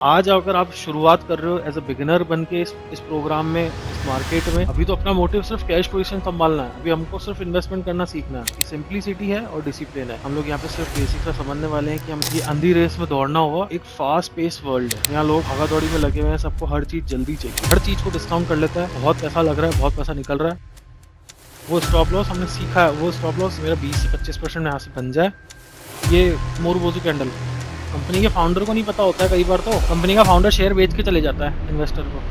आज अगर आप शुरुआत कर रहे हो एज अ बिगिनर बन के इस प्रोग्राम में, इस मार्केट में, अभी तो अपना मोटिव सिर्फ कैश पोजीशन संभालना है। अभी हमको सिर्फ इन्वेस्टमेंट करना सीखना है। ये सिंप्लिसिटी है और डिसिप्लिन है। हम लोग यहाँ पे सिर्फ बेसिक सा समझने वाले हैं कि हम ये अंधी रेस में दौड़ना होगा। एक फास्ट पेस वर्ल्ड है, यहाँ लोग भागा दौड़ी में लगे हुए हैं। सबको हर चीज जल्दी चाहिए, हर चीज को डिस्काउंट कर लेता है। बहुत पैसा लग रहा है, बहुत पैसा निकल रहा है। वो स्टॉप लॉस हमने सीखा है, वो स्टॉप लॉस मेरा 20 से 25% यहाँ से बन जाए। ये मोरू कैंडल कंपनी के फाउंडर को नहीं पता होता है। कई बार तो कंपनी का फाउंडर शेयर बेच के चले जाता है इन्वेस्टर को।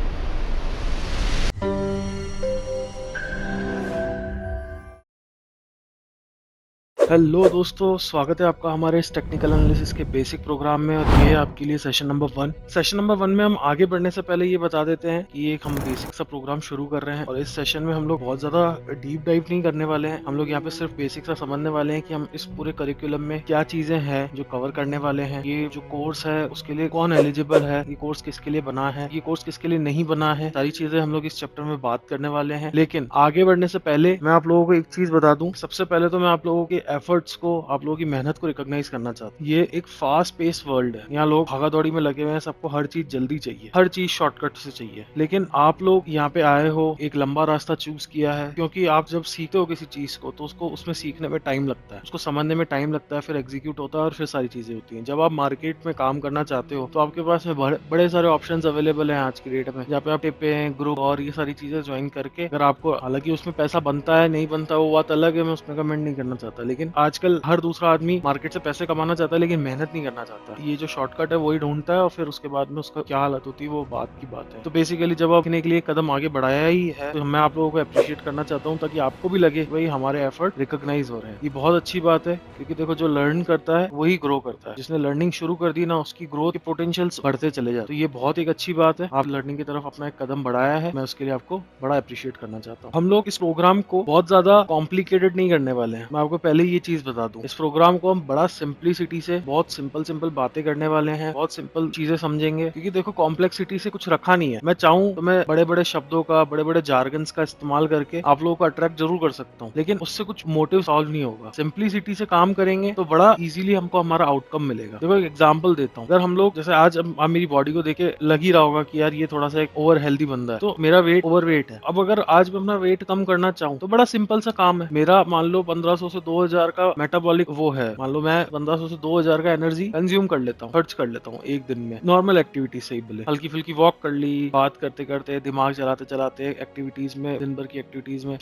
हेलो दोस्तों, स्वागत है आपका हमारे इस टेक्निकल एनालिसिस के बेसिक प्रोग्राम में। और ये आपके लिए सेशन नंबर 1। सेशन नंबर 1 में हम आगे बढ़ने से पहले ये बता देते हैं कि एक हम बेसिक सा प्रोग्राम शुरू कर रहे हैं। और इस सेशन में हम लोग बहुत ज्यादा डीप डाइव नहीं करने वाले हैं। हम लोग यहाँ पे सिर्फ बेसिक सा समझने वाले हैं कि हम इस पूरे करिकुलम में क्या चीजें हैं जो कवर करने वाले हैं। ये जो कोर्स है उसके लिए कौन एलिजिबल है, ये कोर्स किसके लिए बना है, ये कोर्स किसके लिए नहीं बना है, सारी चीजें हम लोग इस चैप्टर में बात करने वाले हैं। लेकिन आगे बढ़ने से पहले मैं आप लोगों को एक चीज बता दूं। सबसे पहले तो मैं आप लोगों के एफर्ट्स को, आप लोगों की मेहनत को रिकॉग्नाइज करना चाहता हूँ। ये एक फास्ट पेस वर्ल्ड है, यहाँ लोग भागा दौड़ी में लगे हुए हैं। सबको हर चीज जल्दी चाहिए, हर चीज शॉर्टकट से चाहिए। लेकिन आप लोग यहाँ पे आए हो, एक लंबा रास्ता चूज किया है। क्योंकि आप जब सीखते हो किसी चीज को तो उसको उसमें सीखने में टाइम लगता है, उसको समझने में टाइम लगता है, फिर एग्जीक्यूट होता है और फिर सारी चीजें होती हैं। जब आप मार्केट में काम करना चाहते हो तो आपके पास में बड़े सारे ऑप्शंस अवेलेबल हैं आज की डेट में, जहाँ पे आप टिप ग्रुप और ये सारी चीजें ज्वाइन करके, अगर आपको, हालांकि उसमें पैसा बनता है नहीं बनता वो बात अलग है, मैं उसमें कमेंट नहीं करना चाहता। लेकिन आजकल हर दूसरा आदमी मार्केट से पैसे कमाना चाहता है लेकिन मेहनत नहीं करना चाहता। ये जो शॉर्टकट है वही ढूंढता है और फिर उसके बाद में उसका क्या हालत होती है वो बात की बात है। तो बेसिकली जब आपने के लिए कदम आगे बढ़ाया ही है तो मैं आप लोगों को अप्रिशिएट करना चाहता हूँ, ताकि आपको भी लगे भाई हमारे एफर्ट रिकॉग्नाइज हो रहे हैं। ये बहुत अच्छी बात है, क्योंकि देखो जो लर्न करता है वही ग्रो करता है। जिसने लर्निंग शुरू कर दी ना, उसकी ग्रोथ के पोटेंशियल्स बढ़ते चले जाते। तो ये बहुत एक अच्छी बात है, आप लर्निंग की तरफ अपना एक कदम बढ़ाया है। मैं उसके लिए आपको बड़ा अप्रिशिएट करना चाहता हूँ। हम लोग इस प्रोग्राम को बहुत ज्यादा कॉम्प्लिकेटेड नहीं करने वाले हैं। मैं आपको पहले ये चीज बता दूं, इस प्रोग्राम को हम बड़ा सिंपलिसिटी से, बहुत सिंपल सिंपल बातें करने वाले हैं, बहुत सिंपल चीजें समझेंगे। क्योंकि देखो कॉम्प्लेक्सिटी से कुछ रखा नहीं है। मैं चाहूँ तो मैं बड़े बड़े शब्दों का, बड़े बड़े जार्गन्स का इस्तेमाल करके आप लोगों को अट्रैक्ट जरूर कर सकता हूँ, लेकिन उससे कुछ मोटिव सॉल्व नहीं होगा। सिंपलिसिटी से काम करेंगे तो बड़ा इजीली हमको हमारा आउटकम मिलेगा। देखो एक एग्जांपल देता हूँ। अगर हम लोग, जैसे आज आप मेरी बॉडी को देखे लग ही रहा होगा कि यार ये थोड़ा सा एक ओवर हेल्दी बंदा है, तो मेरा वेट ओवर वेट है। अब अगर आज मैं अपना वेट कम करना चाहूँ तो बड़ा सिंपल सा काम है। मेरा मान लो 1500 से 2000 का मेटाबॉलिक वो है, मान लो मैं 1500 से 2000 का एनर्जी कंज्यूम कर लेता हूँ, खर्च कर लेता हूँ एक दिन में। नॉर्मल एक्टिविटी से ही बोले, हल्की फुल्की वॉक कर ली, बात करते करते, दिमाग चलाते चलाते, एक्टिविटीज में, दिन भर की एक्टिविटीज में,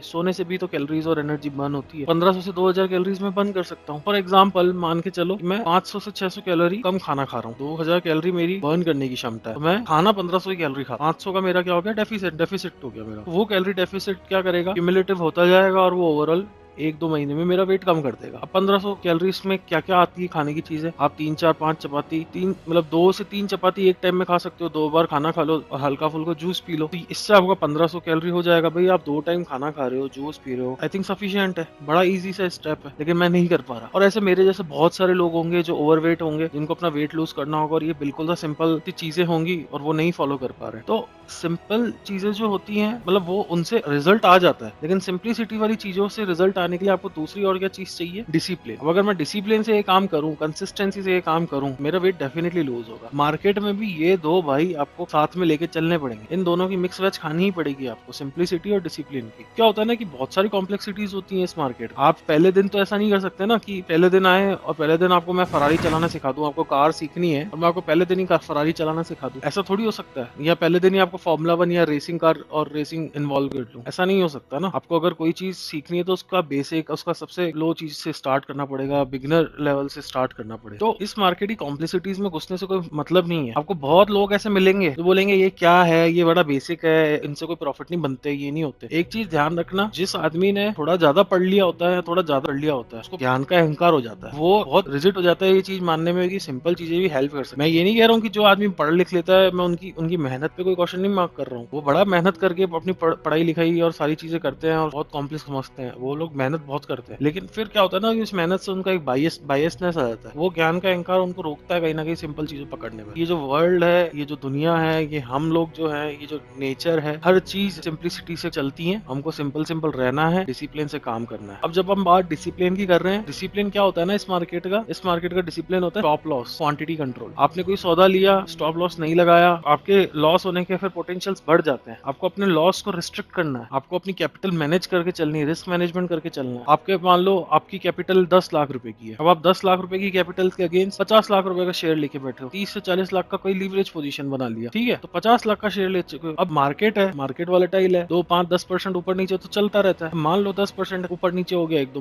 सोने से भी तो कैलोरीज और एनर्जी बर्न होती है। 1500 से 2000 कैलोरीज में बर्न कर सकता हूँ। फॉर एग्जाम्पल मान के चलो मैं 500 से 600 कैलोरी कम खाना खा रहा हूँ, 2000 कैलोरी मेरी बर्न करने की क्षमता है, तो मैं खाना 1500 की कैलोरी खा, 500 का मेरा क्या हो गया, डेफिसिट हो गया मेरा। वो कैलोरी डेफिसिट क्या करेगा, क्यूमुलेटिव होता जाएगा और वो ओवरऑल 1-2 महीने में मेरा वेट कम कर देगा। अब 1500 कैलोरीज में क्या क्या आती है खाने की चीजें, आप 3-4-5 चपाती, तीन मतलब 2 से 3 चपाती एक टाइम में खा सकते हो, 2 बार खाना खा लो और हल्का फुल्का जूस पी लो, तो इससे आपका 1500 कैलोरी हो जाएगा। भाई आप 2 टाइम खाना खा रहे हो, जूस पी रहे हो, आई थिंक सफिशिएंट है। बड़ा इजी सा स्टेप है, लेकिन मैं नहीं कर पा रहा। और ऐसे मेरे जैसे बहुत सारे लोग होंगे जो ओवरवेट होंगे, जिनको अपना वेट लूज करना होगा, और ये बिल्कुल सा सिंपल चीजें होंगी और वो नहीं फॉलो कर पा रहे। तो सिंपल चीजें जो होती हैं, मतलब वो उनसे रिजल्ट आ जाता है, लेकिन सिंप्लिसिटी वाली चीजों से रिजल्ट आने के लिए आपको दूसरी और क्या चीज चाहिए, डिसिप्लिन। अब अगर मैं डिसिप्लिन से ये काम करूं, कंसिस्टेंसी से ये काम करूं, मेरा वेट डेफिनेटली लूज होगा। मार्केट में भी ये दो भाई आपको साथ में लेके चलने पड़ेंगे, इन दोनों की मिक्स वेज खानी ही पड़ेगी आपको, सिंप्लिसिटी और डिसिप्लिन की। क्या होता है ना कि बहुत सारी कॉम्प्लेक्सिटीज होती है इस मार्केट। आप पहले दिन तो ऐसा नहीं कर सकते ना कि पहले दिन आए और पहले दिन आपको मैं फरारी चलाना सिखा दूं, आपको कार सीखनी है और मैं आपको पहले दिन ही फरारी चलाना सिखा दूं। ऐसा थोड़ी हो सकता है। या पहले दिन ही आपको फॉर्मूला 1 या रेसिंग कार और रेसिंग इन्वॉल्व कर लूं, ऐसा नहीं हो सकता ना। आपको अगर कोई चीज सीखनी है तो उसका बेसिक, उसका सबसे लो चीज से स्टार्ट करना पड़ेगा, बिगिनर लेवल से स्टार्ट करना पड़ेगा। तो इस मार्केट की कॉम्प्लेक्सिटीज में घुसने से कोई मतलब नहीं है। आपको बहुत लोग ऐसे मिलेंगे जो बोलेंगे ये क्या है, ये बड़ा बेसिक है, इनसे कोई प्रॉफिट नहीं बनते, ये नहीं होते। एक चीज ध्यान रखना, जिस आदमी ने थोड़ा ज्यादा पढ़ लिया होता है, थोड़ा ज्यादा पढ़ लिया होता है, उसको ज्ञान का अहंकार हो जाता है, वो बहुत रिजिड हो जाता है ये चीज मानने में कि सिंपल चीजें भी हेल्प कर सकती। मैं ये नहीं कह रहा हूँ कि जो आदमी पढ़ लिख लेता है, मैं उनकी उनकी मेहनत पे कोई क्वेश्चन नहीं मार्क कर रहा हूँ। वो बड़ा मेहनत करके अपनी पढ़ाई लिखाई और सारी चीजें करते हैं और बहुत कॉम्प्लेक्स समझते हैं, वो लोग मेहनत बहुत करते हैं, लेकिन फिर क्या होता है ना कि उस मेहनत से उनका एक बायसनेस आ जाता है। वो ज्ञान का अहंकार उनको रोकता है कहीं ना कहीं सिंपल चीजों पकड़ने में। ये जो वर्ल्ड है, ये जो दुनिया है, ये हम लोग जो है, ये जो नेचर है, हर चीज सिंप्लिसिटी से चलती है। हमको सिंपल सिंपल रहना है, डिसिप्लिन से काम करना है। अब जब हम बात डिसिप्लिन की कर रहे हैं, डिसिप्लिन क्या होता है ना इस मार्केट का डिसिप्लिन होता है स्टॉप लॉस, क्वांटिटी कंट्रोल। आपने कोई सौदा लिया, स्टॉप लॉस नहीं लगाया, आपके लॉस होने के फिर पोटेंशियल्स बढ़ जाते हैं। आपको अपने लॉस को रिस्ट्रिक्ट करना है, आपको अपनी कैपिटल मैनेज करके चलनी है, रिस्क मैनेजमेंट करके चलना है। आपके मान लो आपकी कैपिटल 10 लाख रुपए की है, अब आप 10 लाख रुपए की कैपिटल के अगेंस्ट 50 लाख रुपए का शेयर लेके बैठे हो, 30 से 40 लाख का कोई लीवरेज पोजीशन बना लिया, ठीक है, तो 50 लाख का शेयर ले चुके हो। अब मार्केट है, मार्केट वॉलेटाइल है, 2, 5, 10% ऊपर नीचे तो चलता रहता है। मान लो 10% ऊपर नीचे हो गया एक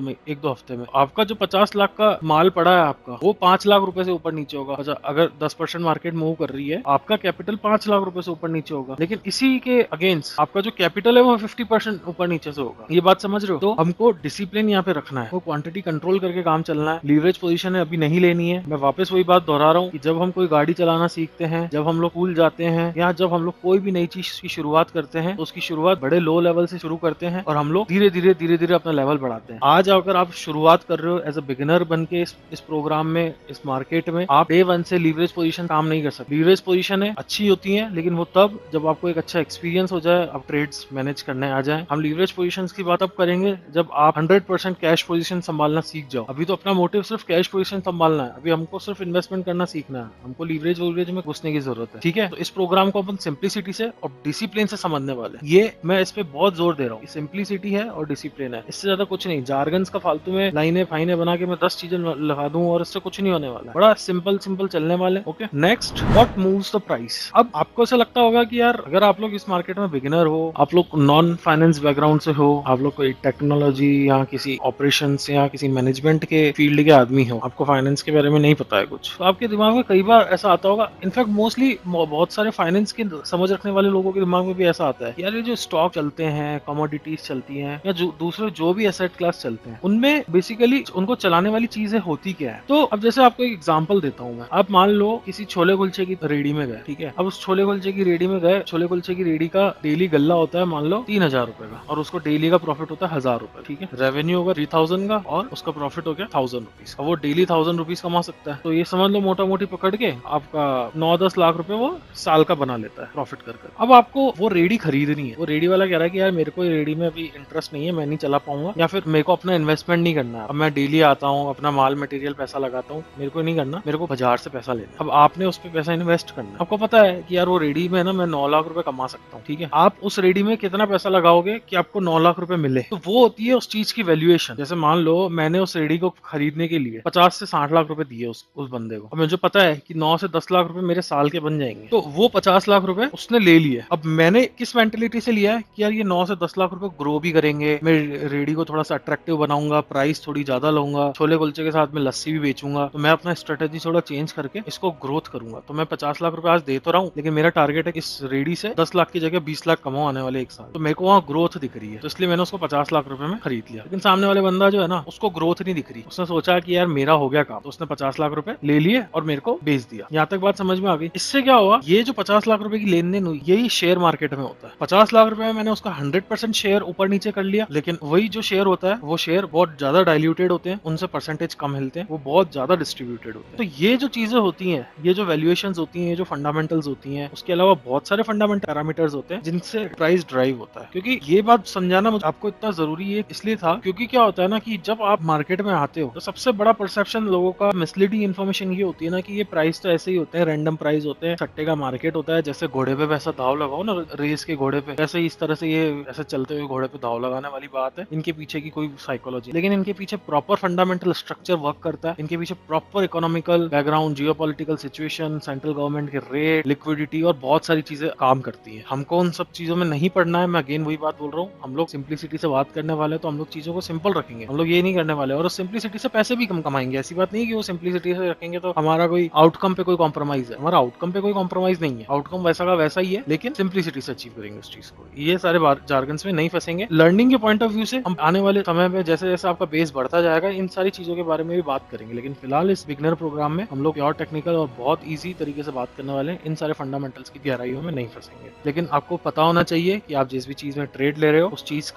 दो हफ्ते में, आपका जो 50 लाख का माल पड़ा है आपका, वो 5 लाख रुपए से ऊपर नीचे होगा। अच्छा, अगर 10% मार्केट मूव कर रही है, आपका कैपिटल 5 लाख रुपए से ऊपर नीचे होगा, लेकिन इसी के अगेंस्ट आपका जो कैपिटल है वो 50% ऊपर नीचे से होगा। ये बात समझ रहे हो? तो हमको डिसिप्लिन यहाँ पे रखना है, वो क्वांटिटी कंट्रोल करके काम चलना है। लीवरेज पोजीशन है अभी नहीं लेनी है। मैं वापस वही बात दोहरा रहा हूँ कि जब हम कोई गाड़ी चलाना सीखते हैं, जब हम लोग स्कूल जाते हैं, या जब हम लोग कोई भी नई चीज की शुरुआत करते हैं, तो उसकी शुरुआत बड़े लो लेवल से शुरू करते हैं और हम लोग धीरे धीरे अपना लेवल बढ़ाते हैं। आज अगर आप शुरुआत कर रहे हो एज अ बिगिनर बन के इस प्रोग्राम में, इस मार्केट में, आप डे 1 से लीवरेज पोजीशन काम नहीं कर सकते। लीवरेज पोजीशन है अच्छी होती है, लेकिन वो तब जब आपको एक अच्छा एक्सपीरियंस हो जाए, आप ट्रेड्स मैनेज करने आ जाए। हम लीवरेज पोजीशंस की बात अब करेंगे जब आप 100% कैश पोजीशन संभालना सीख जाओ। अभी तो अपना मोटिव सिर्फ कैश पोजीशन संभालना है, अभी हमको सिर्फ इन्वेस्टमेंट करना सीखना है, हमको लीवरेज में घुसने की जरूरत है, ठीक है। तो इस प्रोग्राम को अपन सिंप्लिसिटी से और डिसिप्लिन से समझने वाले हैं। ये मैं इस पे बहुत जोर दे रहा हूँ, सिंप्लिसिटी है और डिसिप्लिन है, इससे ज्यादा कुछ नहीं। जार्गन्स का फालतू में लाइनें फाइने बना के मैं 10 चीजें लगा दूं और इससे कुछ नहीं होने वाला, बड़ा सिंपल चलने वाले। Okay, next, what moves the price. अब आपको ऐसा लगता होगा कि यार अगर आप लोग इस मार्केट में बिगिनर हो, आप लोग नॉन फाइनेंस बैकग्राउंड से हो, आप लोग कोई टेक्नोलॉजी या किसी ऑपरेशन या किसी मैनेजमेंट के फील्ड के आदमी हो, आपको फाइनेंस के बारे में नहीं पता है कुछ, तो आपके दिमाग में कई बार ऐसा आता होगा, इनफैक्ट मोस्टली बहुत सारे फाइनेंस के समझ रखने वाले लोगों के दिमाग में भी ऐसा आता है, यार ये जो स्टॉक चलते हैं, कमोडिटीज चलती हैं, या दूसरे जो भी एसेट क्लास चलते हैं, उनमें बेसिकली उनको चलाने वाली चीजें होती क्या है। तो अब जैसे आपको एक एग्जांपल देता हूं मैं। आप मान लो किसी छोले कुलचे की रेडी में गए, ठीक है। अब उस छोले कुलचे की रेडी में गए, छोले कुलचे की रेडी का डेली गल्ला होता है मान लो 3,000 रुपए का, और उसको डेली का प्रॉफिट होता है 1,000 रुपए, ठीक है। रेवेन्यू होगा 3,000 का और उसका प्रॉफिट हो गया 1,000 रुपीज। अब वो डेली 1,000 रुपीज कमा सकता है, तो ये समझ लो मोटा मोटी पकड़ के आपका 9-10 लाख रुपए वो साल का बना लेता है प्रॉफिट कर। अब आपको वो रेडी खरीदनी है, वो रेडी वाला कह रहा है कि यार मेरे को रेडी में अभी इंटरेस्ट नहीं है, मैं नहीं चला पाऊंगा, या फिर मेरे को अपना इन्वेस्टमेंट नहीं करना है, अब मैं डेली आता हूँ, अपना माल मटेरियल पैसा लगाता हूँ, मेरे को नहीं करना, मेरे को बाजार से पैसा लेना। अब आपने उस पर पैसा इन्वेस्ट करना है। आपको पता है कि यार वो रेडी में ना मैं 9 लाख रुपए कमा सकता हूँ, ठीक है। आप उस रेडी में कितना पैसा लगाओगे कि आपको 9 लाख रुपए मिले, तो वो होती है उस चीज की वैल्यूएशन। जैसे मान लो मैंने उस रेडी को खरीदने के लिए 50 से 60 लाख रुपए दिए उस बंदे को। अब मुझे पता है कि 9 से 10 लाख रुपए मेरे साल के बन जाएंगे, तो वो 50 लाख रुपए उसने ले लिए। अब मैंने किस मेंटेलिटी से लिया है कि यार ये 9 से 10 लाख रुपए ग्रो भी करेंगे, मैं रेडी को थोड़ा सा अट्रैक्टिव बनाऊंगा, प्राइस थोड़ी ज्यादा लूंगा, छोले कुलचे के साथ में लस्सी भी बेचूंगा, तो मैं अपना स्ट्रेटेजी थोड़ा चेंज करके इसको ग्रोथ करूंगा। तो मैं 50 लाख रुपए आज दे तो रहा हूँ, लेकिन मेरा टारगेट है कि इस रेडी से 10 लाख की जगह 20 लाख कमाओ आने वाले एक साल। तो मेरे को वहाँ ग्रोथ दिख रही है, तो इसलिए मैंने उसको 50 लाख रुपए में खरीद लिया। लेकिन सामने वाले बंदा जो है ना, उसको ग्रोथ नहीं दिख रही, उसने सोचा कि यार मेरा हो गया काम, तो उसने 50 लाख रुपए ले लिए और मेरे को बेच दिया। यहाँ तक बात समझ में आ गई? इससे क्या हुआ, ये जो 50 लाख रुपए की लेन देन हुई, यही शेयर मार्केट में होता है। 50 लाख रुपए में मैंने उसका 100% शेयर ऊपर नीचे कर लिया, लेकिन वही जो शेयर होता है, वो शेयर बहुत ज्यादा डाइल्यूटेड होते हैं, उनसे परसेंटेज कम हिलते हैं, वो बहुत ज्यादा डिस्ट्रीब्यूटेड होते हैं। तो ये जो चीजें होती हैं, ये जो वैल्यूएशंस होती हैं, ये जो फंडामेंटल्स होती हैं, उसके अलावा बहुत सारे फंडामेंटल पैरामीटर्स होते हैं जिनसे प्राइस ड्राइव होता है। क्योंकि ये बात समझाना आपको इतना जरूरी है इसलिए था, क्योंकि क्या होता है ना कि जब आप मार्केट में आते हो, तो सबसे बड़ा परसेप्शन लोगों का, मिसलीडिंग इन्फॉर्मेशन ये होती है ना कि ये प्राइस तो ऐसे ही होते हैं, रैंडम प्राइस होते हैं, सट्टे का मार्केट होता है, जैसे घोड़े पे वैसा दाव लगाओ ना, रेस के घोड़े पे, वैसे इस तरह से ये ऐसे चलते हुए घोड़े पे दाव लगाने वाली बात है। इनके पीछे की कोई साइकोलॉजी, लेकिन इनके पीछे प्रॉपर फंडामेंटल स्ट्रक्चर वर्क करता है, इनके पीछे proper economical background, geopolitical situation, central government के रेट, लिक्विडिटी और बहुत सारी चीजें काम करती है। हमको उन सब चीजों में नहीं पढ़ना है। मैं अगेन वही बात बोल रहा हूँ, हम लोग सिंप्लिसिटी से बात करने वाले, तो हम लोग चीजों को सिंपल रखेंगे, हम लोग ये नहीं करने वाले, और उस सिंप्लिसिटी से पैसे भी कम कमाएंगे। ऐसी बात नहीं है कि वो सिंप्लिसिटी से रखेंगे तो हमारा कोई आउटकम पे कोई कॉम्प्रोमाइज है, हमारा आउटकम पे कोई कॉम्प्रोमाइज नहीं है, आउटकम वैसा का वैसा ही है, लेकिन सिंप्लिसिटी से अचीव करेंगे उस चीज को। ये सारे जार्गन्स में नहीं फंसेंगे। लर्निंग के पॉइंट ऑफ व्यू से हम आने वाले समय में जैसे जैसे आपका बेस बढ़ता जाएगा, इन सारी चीजों के बारे में भी बात करेंगे, लेकिन फिलहाल इस बिगनर प्रोग्राम में हम लोग प्योर टेक्निकल और बहुत ईजी तरीके से बात करने वाले हैं। इन सारे फंडामेंटल्स की गहराइयों में नहीं फंसेंगे, लेकिन आपको पता होना चाहिए कि आप जिस भी चीज में ट्रेड ले रहे हो, उस चीज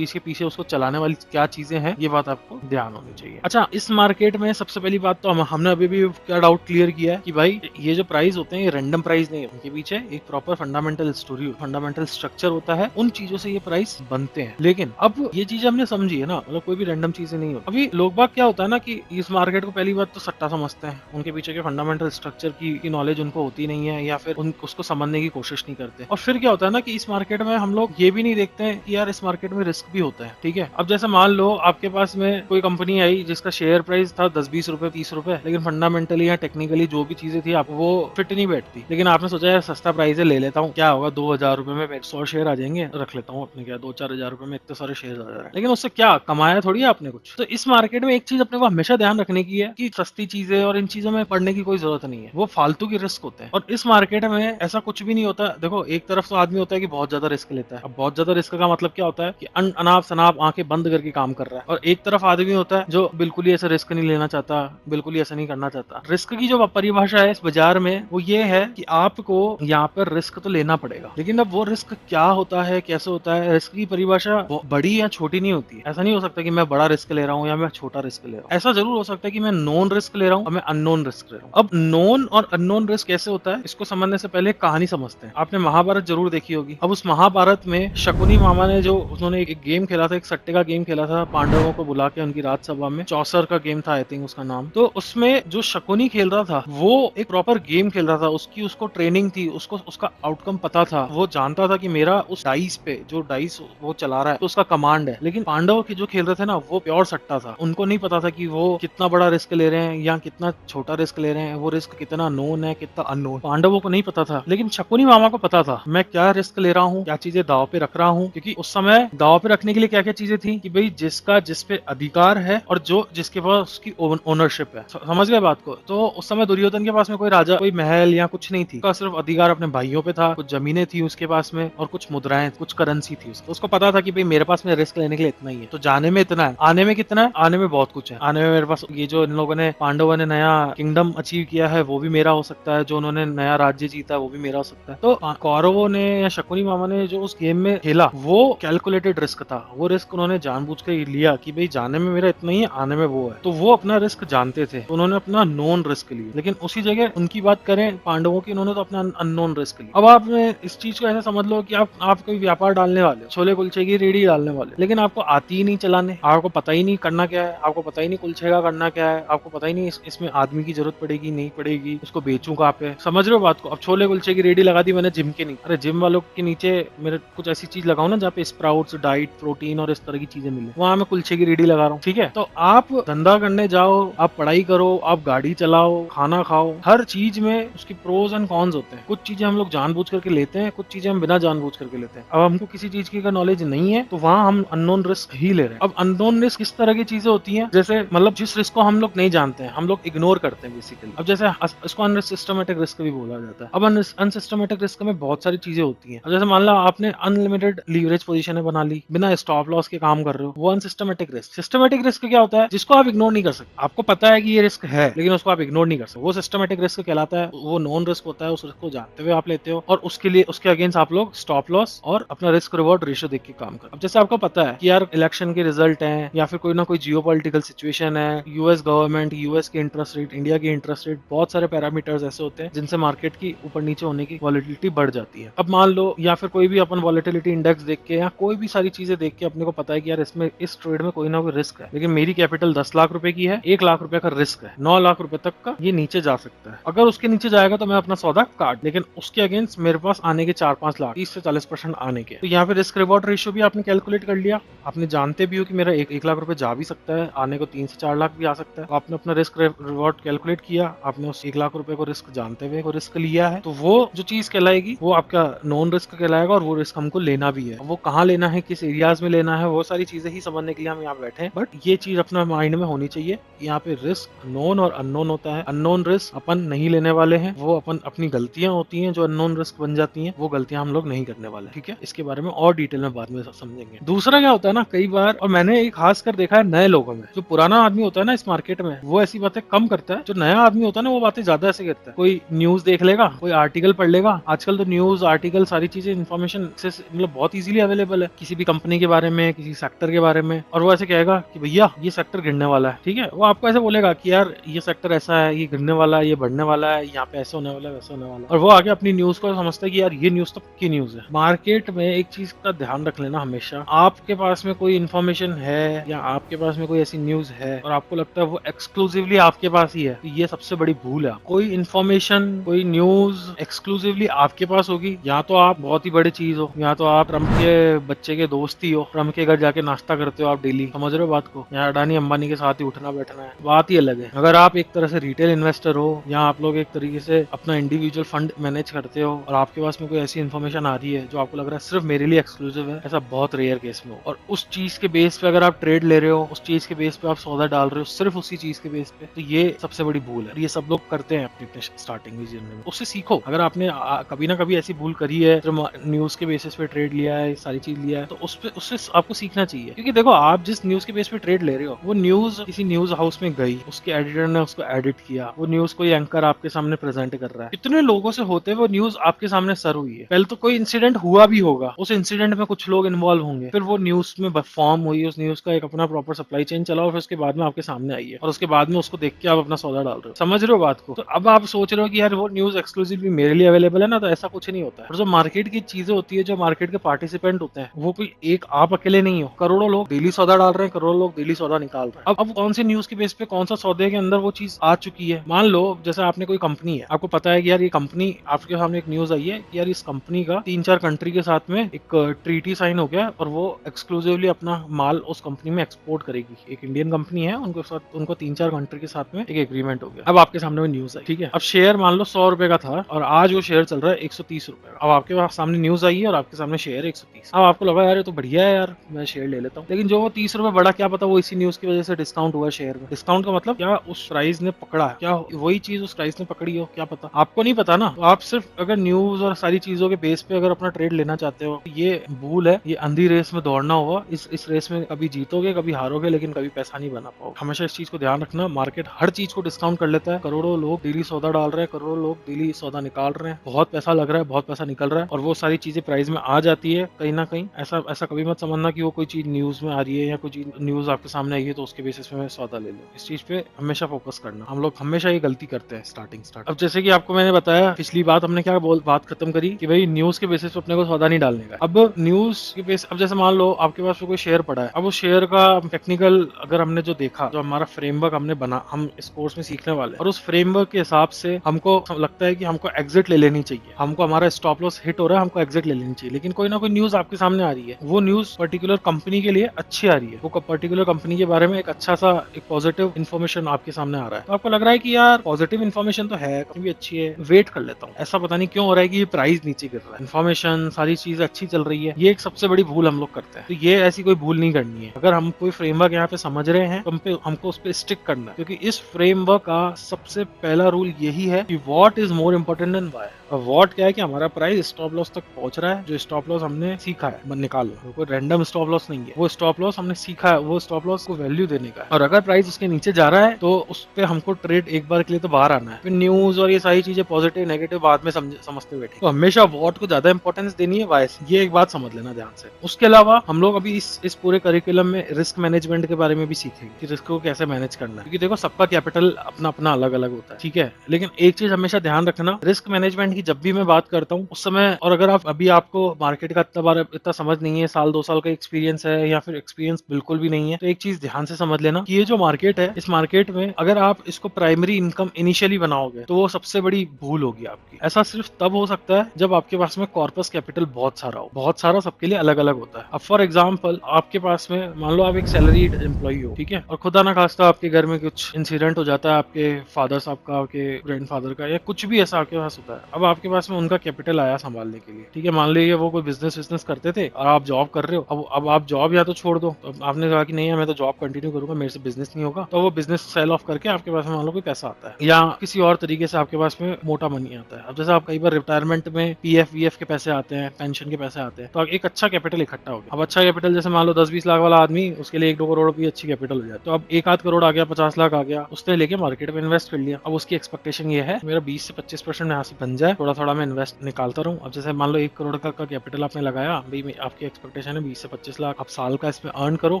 के पीछे उसको चलाने घबराने वाली क्या चीजें हैं, ये बात आपको ध्यान होनी चाहिए। अच्छा, इस मार्केट में सबसे पहली बात तो हमने अभी भी क्या डाउट क्लियर किया है कि भाई ये जो प्राइस होते हैं ये रैंडम प्राइस नहीं है, उनके पीछे एक proper fundamental story, fundamental structure होता है, उन चीजों से ये प्राइस बनते हैं। लेकिन अब ये चीज हमने समझी है ना, मतलब कोई भी रैंडम चीजें नहीं होती। अभी लोग बाग क्या होता है ना कि इस मार्केट को पहली बात तो सट्टा समझते हैं, उनके पीछे के फंडामेंटल स्ट्रक्चर की नॉलेज उनको होती नहीं है, या फिर उसको समझने की कोशिश नहीं करते। और फिर क्या होता है ना कि इस मार्केट में हम लोग ये भी नहीं देखते हैं कि यार इस मार्केट में रिस्क भी होता है। ठीक है, अब जैसे मान लो आपके पास में कोई कंपनी आई जिसका शेयर प्राइस था 10-20 रुपए 30 रुपए, लेकिन फंडामेंटली या टेक्निकली जो भी चीजें थी आप वो फिट नहीं बैठती, लेकिन आपने सोचा यार सस्ता प्राइस है ले लेता हूँ, क्या होगा 2,000 रुपए में 100 शेयर आ जाएंगे, रख लेता हूँ अपने, क्या 2-4 हजार रुपए में इतने सारे शेयर आ जा रहे हैं, लेकिन उससे क्या कमाया थोड़ी है आपने कुछ। तो इस मार्केट में एक चीज अपने को हमेशा ध्यान रखने की है कि सस्ती चीजें और इन चीजों में पड़ने की कोई जरूरत नहीं है, वो फालतू की रिस्क होते हैं। और इस मार्केट में ऐसा कुछ भी नहीं होता। देखो, एक तरफ तो आदमी होता है कि बहुत ज्यादा रिस्क लेता है। अब बहुत ज्यादा रिस्क का मतलब क्या होता है कि अनाप शनाप आंखें बंद करके काम कर रहा है, और एक तरफ आदमी होता है जो बिल्कुल ही ऐसा रिस्क नहीं लेना चाहता, बिल्कुल ही ऐसा नहीं करना चाहता। रिस्क की जो परिभाषा है इस बाजार में वो ये है कि आपको यहाँ पर रिस्क तो लेना पड़ेगा, लेकिन अब वो रिस्क क्या होता है, कैसे होता है, रिस्क की परिभाषा बड़ी या छोटी नहीं होती है। ऐसा नहीं हो सकता कि मैं बड़ा रिस्क ले रहा हूँ या मैं छोटा रिस्क ले रहा हूँ। ऐसा जरूर हो सकता है कि मैं नॉन रिस्क ले रहा हूँ और मैं अननोन रिस्क ले रहा हूँ। अब नॉन और अननोन रिस्क कैसे होता है, इसको समझने से पहले कहानी समझते हैं। आपने महाभारत जरूर देखी होगी। अब उस महाभारत में शकुनी मामा ने जो उन्होंने एक गेम खेला था, एक सट्टे का गेम खेला था, पांडवों को बुला के उनकी राजसभा में, चौसर का गेम था आई थिंक उसका नाम। तो उसमें जो शकुनी खेल रहा था वो एक प्रॉपर गेम खेल रहा था, उसको ट्रेनिंग थी, उसको उसका आउटकम पता था, वो जानता था कि मेरा उस डाइस पे जो डाइस वो चला रहा है तो उसका कमांड है। लेकिन पांडव के जो खेल रहे थे ना वो प्योर सट्टा था, उनको नहीं पता था कि वो कितना बड़ा रिस्क ले रहे हैं या कितना छोटा रिस्क ले रहे हैं, वो रिस्क कितना नोन है कितना अननोन, पांडवों को नहीं पता था। लेकिन शकुनी मामा को पता था मैं क्या रिस्क ले रहा हूँ, क्या चीजें दाव पे रख रहा हूँ, क्योंकि उस समय दाव पे रखने के लिए क्या क्या चीजें थी कि भाई जिसका जिस पे अधिकार है और जो जिसके पास उसकी ओनरशिप है। समझ गए बात को। तो उस समय दुर्योधन के पास में कोई राजा, कोई महल या कुछ नहीं थी, उसका सिर्फ अधिकार अपने भाइयों पे था, कुछ जमीनें थी उसके पास में और कुछ मुद्राएं, कुछ करेंसी थी उसको पता था कि भाई मेरे पास में रिस्क लेने के लिए इतना ही है, तो जाने में इतना है, आने में कितना है, आने में बहुत कुछ है। आने में मेरे पास ये जो इन लोगों ने पांडवों ने नया किंगडम अचीव किया है वो भी मेरा हो सकता है, जो उन्होंने नया राज्य जीता वो भी मेरा हो सकता है। तो कौरवों ने या शकुनी मामा ने जो उस गेम में खेला वो कैलकुलेटेड रिस्क था, वो रिस्क उन्होंने जानबूझ के लिया कि भाई जाने में मेरा इतना ही है, आने में वो है, तो वो अपना रिस्क जानते थे, तो उन्होंने अपना नॉन रिस्क लिया। लेकिन उसी जगह उनकी बात करें पांडवों की, उन्होंने तो अपना अननोन रिस्क लिया। अब आप इस चीज को ऐसा समझ लो कि आप कोई व्यापार डालने वाले हो, छोले कुलचे की रेडी डालने वाले, लेकिन आपको आती ही नहीं चलाने, आपको पता ही नहीं करना क्या है, आपको पता ही नहीं कुलचे का करना क्या है, आपको पता ही नहीं इसमें आदमी की जरूरत पड़ेगी नहीं पड़ेगी, उसको बेचूं कहाँ पे, समझ रहे हो बात को। अब छोले कुलचे की रेडी लगा दी मैंने जिम के, नहीं, अरे जिम वालों के नीचे मेरे कुछ ऐसी चीज लगाओ ना जहाँ पे स्प्राउट्स, डाइट, प्रोटीन और इस तरह की चीजें मिले, वहां मैं कुलचे की रेडी लगा रहा हूँ। ठीक है, तो आप धंधा करने जाओ, आप पढ़ाई करो, आप गाड़ी चलाओ, खाना खाओ, हर चीज में उसकी प्रोज एंड कॉन्स होते हैं। कुछ चीजें हम लोग जानबूझ करके लेते हैं, कुछ चीजें हम बिना जानबूझ करके लेते हैं। अब हमको किसी चीज की नॉलेज नहीं है तो वहां हम अननोन रिस्क ही ले रहे हैं। अब अननोन रिस्क किस तरह की चीजें होती हैं, जैसे मतलब जिस रिस्क को हम लोग नहीं जानते हैं, हम लोग इग्नोर करते हैं बेसिकली। अब जैसे इसको अनसिस्टमेटिक रिस्क भी बोला जाता है। अब अनसिस्टमेटिक रिस्क में बहुत सारी चीजें होती हैं। अब जैसे मान लो आपने अनलिमिटेड लीवरेज पोजीशन बना ली, बिना स्टॉप लॉस के काम कर रहे हो, वो अनसिस्टमेटिक रिस्क। सिस्टमेटिक रिस्क क्या होता है, जिसको आप इग्नोर नहीं कर सकते, आपको पता है कि ये रिस्क है लेकिन उसको आप इग्नोर नहीं कर सकते, वो सिस्टमेटिक रिस्क कहलाता है। वो नॉन रिस्क होता है, उस रिस्क को जानते हुए आप लेते हो और उसके लिए उसके अगेंस्ट आप लोग स्टॉप लॉस और अपना रिस्क रिवॉर्ड रेशियो देख के काम कर। अब जैसे आपको पता है कि यार इलेक्शन के रिजल्ट हैं या फिर कोई ना कोई जियोपॉलिटिकल सिचुएशन है, यूएस गवर्नमेंट, यूएस की इंटरेस्ट रेट, इंडिया की इंटरेस्ट रेट, बहुत सारे पैरामीटर्स ऐसे होते हैं जिनसे मार्केट की ऊपर नीचे होने की वॉलेटिलिटी बढ़ जाती है। अब मान लो या फिर कोई भी अपन वॉलेटिलिटी इंडेक्स देख के या कोई भी सारी चीजें देख के अपने को पता है कि यार इसमें इस ट्रेड में कोई ना कोई रिस्क है, लेकिन मेरी कैपिटल 10 लाख रुपए की है, 1 लाख रुपए का रिस्क है, 9 लाख रुपए तक का ये नीचे जा सकता है। अगर उसके नीचे जाएगा तो मैं अपना सौदा काट, लेकिन उसके अगेंस्ट मेरे पास आने के 4-5 लाख, 30 से 40% आने के। तो यहाँ पे रिस्क रिवॉर्ड रेशियो भी आपने कैलकुलेट कर लिया, आपने जानते भी हो कि मेरा 1 लाख रुपए जा भी सकता है, आने को 3 से 4 लाख भी आ सकता है। तो आपने अपना रिस्क रिवॉर्ड कैलकुलेट किया, आपने उस 1 लाख रुपए को रिस्क जानते हुए को रिस्क लिया है, तो वो जो चीज कहलाएगी वो आपका नॉन रिस्क कहलाएगा और वो रिस्क हमको लेना भी है। वो कहाँ लेना है, किस एरियाज में लेना है, वो सारी चीजें ही समझने के लिए हम यहाँ बैठे हैं। बट ये चीज अपना माइंड में होनी चाहिए, यहाँ पे रिस्क नॉन और अननोन होता है। अननोन रिस्क अपन नहीं लेने वाले हैं, वो अपन अपनी गलतियां होती हैं जो अननोन रिस्क बन जाती हैं, वो गलतियां हम लोग नहीं करने वाले। ठीक है, इसके बारे में और डिटेल में बाद में समझेंगे। दूसरा क्या होता है ना, कई बार, और मैंने एक खास कर देखा है नए लोगों में, जो पुराना आदमी होता है ना इस मार्केट में वो ऐसी बातें कम करता है, जो नया आदमी होता है ना वो बातें ज्यादा ऐसे करता है। कोई न्यूज देख लेगा, कोई आर्टिकल पढ़ लेगा, आजकल तो न्यूज आर्टिकल सारी चीजें इन्फॉर्मेशन मतलब बहुत इजीली अवेलेबल है, किसी भी कंपनी के बारे में, किसी सेक्टर के बारे में, और वो ऐसे कहेगा कि भैया ये सेक्टर गिरने वाला है, ठीक है। वो आपको ऐसे बोलेगा कि यार ये सेक्टर ऐसा है, ये गिरने वाला है, ये बढ़ने वाला है, यहाँ पे ऐसे होने वाला है, वैसे होने वाला है, और वो आगे अपनी न्यूज को समझता है कि यार ये न्यूज तो पक्की न्यूज है। मार्केट में एक चीज का ध्यान रख लेना हमेशा, आपके पास में कोई इन्फॉर्मेशन है या आपके पास में कोई ऐसी न्यूज है और आपको लगता है वो एक्सक्लूसिवली आपके पास ही है, तो ये सबसे बड़ी भूल है। कोई इन्फॉर्मेशन, कोई न्यूज एक्सक्लूसिवली आपके पास होगी, या तो आप बहुत ही बड़ी चीज हो, या तो आप ट्रम्प के बच्चे के दोस्त ही हो, ट्रम्प के घर जाके नाश्ता करते हो आप डेली, समझ रहे हो बात को, या अडानी अंबानी के साथ ही उठना बैठना है, बात ही अलग है। अगर आप एक तरह से रिटेल इन्वेस्टर हो, या आप लोग एक तरीके से अपना इंडिविजुअल फंड मैनेज करते हो और आपके पास में कोई ऐसी इन्फॉर्मेशन आ रही है जो आपको लग रहा है सिर्फ मेरे लिए एक्सक्लूसिव है, ऐसा बहुत रेयर केस में हो, और उस चीज के बेस पे अगर आप ट्रेड ले रहे हो, उस चीज के बेस पे आप सौदा डाल रहे हो सिर्फ उसी चीज के बेस पे, तो ये सबसे बड़ी भूल है। ये सब लोग करते हैं अपने स्टार्टिंग जर्नी में। उससे सीखो। अगर आपने कभी ना कभी ऐसी भूल करी है, न्यूज के बेसिस पे ट्रेड लिया है, सारी चीज लिया है, तो उससे आपको सीखना चाहिए। क्योंकि देखो, आप जिस न्यूज के बेस पे ट्रेड ले रहे हो, वो न्यूज किसी न्यूज हाउस में गई, उसके एडिटर ने उसको एडिट किया, वो न्यूज कोई एंकर आपके सामने प्रेजेंट कर रहा है, इतने लोगों से होते वो न्यूज आपके सामने सर हुई है। पहले तो कोई इंसिडेंट हुआ भी होगा, उस इंसिडेंट में कुछ लोग इन्वॉल्व होंगे, फिर वो न्यूज में फॉर्म हुई, उस न्यूज का एक अपना प्रॉपर सप्लाई चेन चला, और फिर उसके बाद में आपके सामने आई है, और उसके बाद में उसको देख के आप अपना सौदा डाल रहे हो। समझ रहे हो बात को? तो अब आप सोच रहे हो कि यार वो न्यूज एक्सक्लूसिवली मेरे लिए अवेलेबल है ना, तो ऐसा कुछ नहीं होता है। और जो मार्केट की चीजें होती है, जो मार्केट के पार्टिसिपेंट होते हैं, वो कोई एक आप अकेले नहीं हो, करोड़ों लोग डेली सौदा डाल रहे हैं, करोड़ों लोग डेली सौदा निकाल रहे हैं। अब कौन सी न्यूज के बेस पे कौन सा सौदे के अंदर वो चीज आ चुकी है। मान लो जैसे आपने कोई कंपनी है, आपको पता है कि यार ये कंपनी, आपके सामने एक न्यूज आई है कि यार इस कंपनी का 3-4 कंट्री के साथ में एक ट्रीटी साइन हो गया, और वो एक्सक्लूसिवली अपना माल उस कंपनी में एक्सपोर्ट करेगी। एक इंडियन कंपनी है, उनको साथ उनको 3-4 कंट्री के साथ में एक एग्रीमेंट हो गया। अब आपके सामने वो न्यूज आई, ठीक है। अब शेयर मान लो 100 रुपए का था, और आज वो शेयर चल रहा है 130 रुपए। अब आपके पास सामने न्यूज आई है और आपके सामने शेयर 130। अब आपको लगा यार ये तो बढ़िया है यार, मैं शेयर ले लेता हूँ। लेकिन जो वो 30 रुपए बढ़ा, क्या पता वो इसी न्यूज की वजह से डिस्काउंट हुआ शेयर में। डिस्काउंट का मतलब क्या उस प्राइस ने पकड़ा है, क्या वही चीज उस प्राइस ने पकड़ी हो, क्या पता, आपको नहीं पता ना। तो आप सिर्फ अगर न्यूज और सारी चीजों के बेस पे अगर अपना ट्रेड लेना चाहते हो, ये भूल है। ये अंधी रेस में दौड़ना होगा। इस रेस में कभी जीतोगे, कभी हारोगे, लेकिन कभी पैसा नहीं बना पाओगे। हमेशा इस चीज को ध्यान रखना। मार्केट हर चीज को डिस्काउंट कर लेता है। करोड़ों लोग डेली सौदा डाल रहे हैं, करोड़ों लोग डेली सौदा निकाल रहे हैं, बहुत पैसा लग रहा है, बहुत पैसा निकल रहा है, और वो सारी चीजें प्राइस में आ जाती है कहीं ना कहीं। ऐसा ऐसा कभी मत समझना कि वो कोई चीज न्यूज में आ रही है या कोई चीज न्यूज आपके सामने आई है तो उसके बेसिस पे मैं सौदा ले लूं। इस चीज पे हमेशा फोकस करना। हम लोग हमेशा ये गलती करते हैं स्टार्टिंग। अब जैसे कि आपको मैंने बताया पिछली बात, हमने क्या बात खत्म करी कि भाई न्यूज के बेसिस पे अपने को सौदा नहीं डालने का। अब न्यूज के बेस, अब जैसे मान लो आपके पास कोई शेयर पड़ा है, अब उस शेयर का टेक्निकल अगर हमने जो देखा, जो हमारा फ्रेमवर्क हमने बना, हम इस कोर्स में सीखने वाले हैं, और उस फ्रेमवर्क के हिसाब से हमको लगता है कि हमको एग्जिट ले लेनी चाहिए, हमको हमारा स्टॉप लॉस हिट हो रहा है, हमको एग्जिट ले लेनी चाहिए। लेकिन कोई ना कोई न्यूज आपके सामने आ रही है, वो न्यूज पर्टिकुलर कंपनी के लिए अच्छी आ रही है, वो पर्टिकुलर कंपनी के बारे में एक अच्छा सा एक पॉजिटिव इन्फॉर्मेशन आपके सामने आ रहा है, तो आपको लग रहा है कि यार पॉजिटिव इन्फॉर्मेशन तो है, कंपनी भी अच्छी है, वेट कर लेता हूँ। ऐसा पता नहीं क्यों हो रहा है कि ये प्राइस नीचे गिर रहा है, इन्फॉर्मेशन सारी चीज अच्छी चल रही है। ये एक सबसे बड़ी भूल हम लोग करते हैं। तो ये ऐसी कोई भूल नहीं करनी है। अगर हम कोई फ्रेमवर्क यहाँ पे समझ रहे हैं, तो हमको उस पर स्टिक करना है, क्योंकि इस फ्रेमवर्क का सबसे पहला रूल यही है कि what is more important then why. और व्हाट क्या है कि हमारा प्राइस स्टॉप लॉस तक पहुंच रहा है, जो स्टॉप लॉस हमने सीखा है निकालना, कोई रैंडम स्टॉप लॉस नहीं है, वो स्टॉप लॉस हमने सीखा है, वो स्टॉप लॉस को वैल्यू देने का है। और अगर प्राइस उसके नीचे जा रहा है तो उस पर हमको ट्रेड एक बार के लिए तो बाहर आना है। फिर न्यूज और ये सारी चीजें पॉजिटिव नेगेटिव बाद में समझते बैठे। तो हमेशा व्हाट को ज्यादा इंपॉर्टेंस देनी है वाई से, ये एक बात समझ लेना ध्यान से। उसके अलावा हम लोग अभी इस पूरे करिकुलम में रिस्क मैनेजमेंट के बारे में भी सीखेंगे कि रिस्क को कैसे मैनेज करना है, क्योंकि देखो सबका कैपिटल अपना अपना अलग अलग होता है, ठीक है। लेकिन एक चीज हमेशा ध्यान रखना, रिस्क मैनेजमेंट की जब भी मैं बात करता हूँ उस समय, और अगर आप अभी आपको मार्केट का इतना समझ नहीं है, साल 2 साल का एक्सपीरियंस है या फिर एक्सपीरियंस बिल्कुल भी नहीं है, तो एक चीज ध्यान से समझ लेना कि ये जो मार्केट है, इस मार्केट में अगर आप इसको प्राइमरी इनकम इनिशियली बनाओगे तो वो सबसे बड़ी भूल होगी आपकी। ऐसा सिर्फ तब हो सकता है जब आपके पास में कॉर्पस कैपिटल बहुत सारा हो। बहुत सारा सबके लिए अलग अलग होता है। अब फॉर एग्जाम्पल आपके पास में मान लो आप एक सैलरीड एम्प्लॉई हो, ठीक है, और खुदा ना खास्ता आपके घर में कुछ इंसिडेंट हो जाता है, आपके फादर साहब का, आपके ग्रैंडफादर का, या कुछ भी ऐसा आपके पास होता है। अब आपके पास में उनका कैपिटल आया संभालने के लिए, ठीक है। मान लीजिए वो कोई बिजनेस करते थे और आप जॉब कर रहे हो। अब आप जॉब या तो छोड़ दो, तो आपने कहा कि नहीं मैं तो जॉब कंटिन्यू करूंगा, मेरे से बिजनेस नहीं होगा, तो वो बिजनेस सेल ऑफ करके आपके पास में मान लो कोई पैसा आता है, या किसी और तरीके से आपके पास में मोटा मनी आता है। अब जैसे आप कई बार रिटायरमेंट में पीएफ वीएफ के पैसे आते हैं, पेंशन के पैसे आते हैं, तो एक अच्छा कैपिटल इकट्ठा हो गया। अब अच्छा कैपिटल जैसे मान लो 10-20 लाख वाला आदमी, उसके लिए 1-2 करोड़ की अच्छी कैपिटल हो जाए, तो अब 1-8 करोड़ आ गया, 50 लाख आ गया, उसने लेके मार्केट में इन्वेस्ट कर लिया। अब उसकी एक्सपेक्टेशन ये है मेरा 20 से 25% यहाँ से बन जाए, थोड़ा थोड़ा मैं इन्वेस्ट निकालता रहूं। अब जैसे मान लो 1 करोड़ का कैपिटल आपने लगाया, भाई आपकी एक्सपेक्टेशन है 20 से 25 लाख लाख आप साल का इसमें अर्न करो,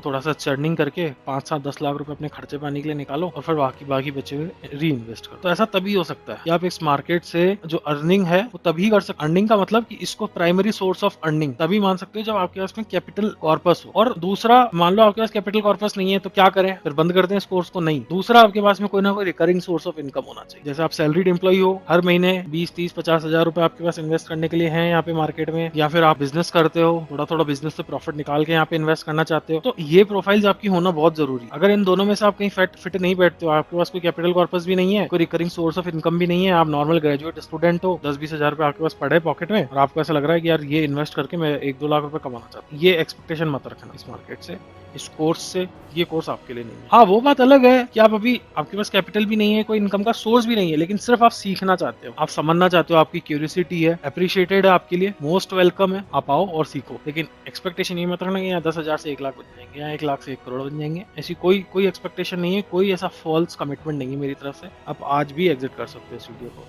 थोड़ा सा चर्निंग करके 5-7-10 लाख रुपए अपने खर्चे पानी के लिए निकालो और फिर बाकी बचे हुए री इन्वेस्ट करो। तो ऐसा तभी हो सकता है कि आप इस मार्केट से जो अर्निंग है वो तभी कर सकते। अर्निंग का मतलब कि इसको प्राइमरी सोर्स ऑफ अर्निंग तभी मान सकते हो जब आपके पास में कैपिटल कॉर्पस हो। और दूसरा, मान लो आपके पास कैपिटल कॉर्पस नहीं है तो क्या करें, फिर बंद कर दें इस कोर्स को? नहीं, दूसरा आपके पास में कोई ना कोई रिकरिंग सोर्स ऑफ इनकम होना चाहिए। जैसे आप सैलरीड एम्प्लॉय हो, हर महीने 20-30-50 हजार रुपए आपके पास इन्वेस्ट करने के लिए है यहाँ पे मार्केट में, या फिर आप बिजनेस करते हो, थोड़ा थोड़ा बिजनेस से प्रॉफिट निकाल के यहाँ पे इन्वेस्ट करना चाहते हो, तो ये प्रोफाइल्स आपकी होना बहुत जरूरी है। अगर इन दोनों में से आप कहीं फिट नहीं बैठते हो, आपके पास कोई कैपिटल कॉर्पस भी नहीं है, कोई रिकरिंग सोर्स ऑफ इनकम भी नहीं है, आप नॉर्मल ग्रेजुएट स्टूडेंट हो, 10-20 हजार रुपए आपके पास पड़े पॉकेट में और आपको ऐसा लग रहा है कि यार ये इन्वेस्ट करके मैं 1-2 लाख रुपए कमाना चाहता हूँ, ये एक्सपेक्टेशन मत रखना इस मार्केट से, इस कोर्स से। ये कोर्स आपके लिए नहीं है। हाँ, वो बात अलग है कि आप अभी आपके पास कैपिटल भी नहीं है, कोई इनकम का सोर्स भी नहीं है, लेकिन सिर्फ आप सीखना चाहते हो, आप समझना चाहते हो, आपकी क्यूरियोसिटी है, अप्रिशिएटेड है, आपके लिए मोस्ट वेलकम है, आप आओ और सीखो। लेकिन एक्सपेक्टेशन ये मत रखना कि यहाँ 10 हजार से 1 लाख बन जाएंगे, यहाँ 1 लाख से 1 करोड़ बन जाएंगे, ऐसी कोई एक्सपेक्टेशन नहीं है, कोई ऐसा फॉल्स कमिटमेंट नहीं है मेरी तरफ से। आप आज भी एग्जिट कर सकते हो इस वीडियो को।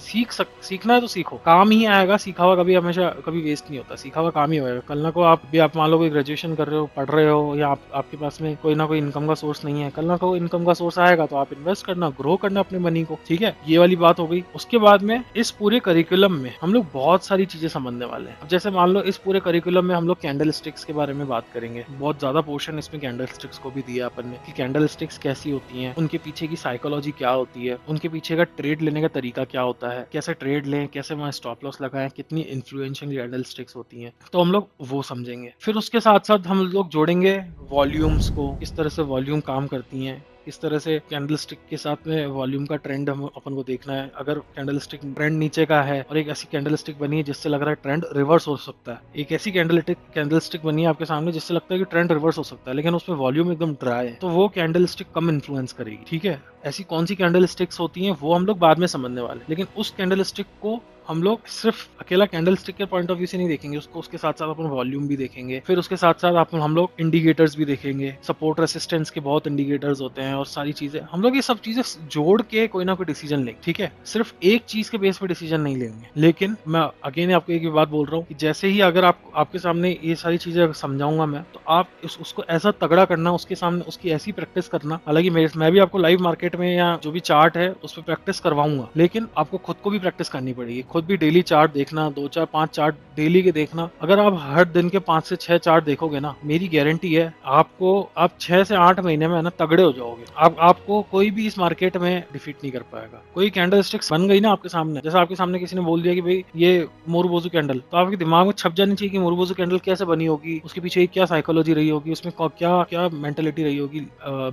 सीखना है तो सीखो, काम ही आएगा। सीखा हुआ कभी हमेशा कभी वेस्ट नहीं होता, सीखा हुआ काम ही होगा। कल ना को आप मान लो कोई ग्रेजुएशन कर रहे हो, पढ़ रहे हो, या आपके पास में कोई ना कोई इनकम का सोर्स नहीं है, कल ना को इनकम का सोर्स आएगा तो आप इन्वेस्ट करना, ग्रो करना अपने मनी को। ठीक है, ये वाली बात हो गई। उसके बाद में इस पूरे करिकुलम में हम लोग बहुत सारी चीजें समझने वाले हैं। अब जैसे मान लो इस पूरे करिकुलम में हम लोग कैंडल स्टिक्स के बारे में बात करेंगे, बहुत ज्यादा पोर्शन इसमें कैंडल स्टिक्स को भी दिया अपन ने कि कैंडल स्टिक्स कैसी होती हैं, उनके पीछे की साइकोलॉजी क्या होती है, उनके पीछे का ट्रेड लेने का तरीका क्या होता है, कैसे ट्रेड लें, कैसे वहां स्टॉप लॉस लगाएं, कितनी इन्फ्लुएंशियल कैंडल स्टिक्स होती हैं, तो हम लोग वो समझेंगे। फिर उसके साथ साथ हम लोग जोड़ेंगे वॉल्यूम्स को, किस तरह से वॉल्यूम काम करती हैं, किस तरह से कैंडल स्टिक के साथ में वॉल्यूम का ट्रेंड हम अपन को देखना है। अगर कैंडल स्टिक ट्रेंड नीचे का है और एक ऐसी कैंडल स्टिक बनी है जिससे लग रहा है ट्रेंड रिवर्स हो सकता है, एक ऐसी कैंडल स्टिक बनी है आपके सामने जिससे लगता है कि ट्रेंड रिवर्स हो सकता है, लेकिन उसमें वॉल्यूम एकदम ड्राई है, तो वो कैंडल स्टिक कम इन्फ्लुएंस करेगी। ठीक है, ऐसी कौन सी कैंडल स्टिक्स होती हैं वो हम लोग बाद में समझने वाले, लेकिन उस कैंडल स्टिक को हम लोग सिर्फ अकेला कैंडल स्टिक के पॉइंट ऑफ व्यू से नहीं देखेंगे, उसको उसके साथ साथ अपन वॉल्यूम भी देखेंगे, फिर उसके साथ साथ हम लोग इंडिकेटर्स भी देखेंगे, सपोर्ट रेसिस्टेंस के बहुत इंडिकेटर्स होते हैं और सारी चीजें हम लोग ये सब चीजें जोड़ के कोई ना कोई डिसीजन लेंगे। ठीक है, सिर्फ एक चीज के बेस पे डिसीजन नहीं लेंगे। लेकिन मैं अगेन आपको एक बात बोल रहा हूँ कि जैसे ही अगर आपके सामने ये सारी चीजें समझाऊंगा मैं, तो आप उसको ऐसा तगड़ा करना, उसके सामने उसकी ऐसी प्रैक्टिस करना। हालांकि मैं भी आपको लाइव मार्केट में या जो भी चार्ट है उस पर प्रैक्टिस करवाऊंगा, लेकिन आपको खुद को भी प्रैक्टिस करनी पड़ेगी, खुद भी डेली चार्ट देखना, 2-4-5 चार्ट डेली के देखना। अगर आप हर दिन के 5 से 6 चार्ट देखोगे ना, मेरी गारंटी है आप 6 से 8 महीने में ना तगड़े हो जाओगे। आपको कोई भी इस मार्केट में डिफीट नहीं कर पाएगा। कोई कैंडल स्टिक्स बन गई ना आपके सामने, जैसे आपके सामने किसी ने बोल दिया कि भाई ये मोरुबोजू कैंडल, तो आपके दिमाग में छप जानी चाहिए कि मोरुबोजू कैंडल कैसे बनी होगी, उसके पीछे क्या साइकोलॉजी रही होगी, उसमें क्या क्या मेंटेलिटी रही होगी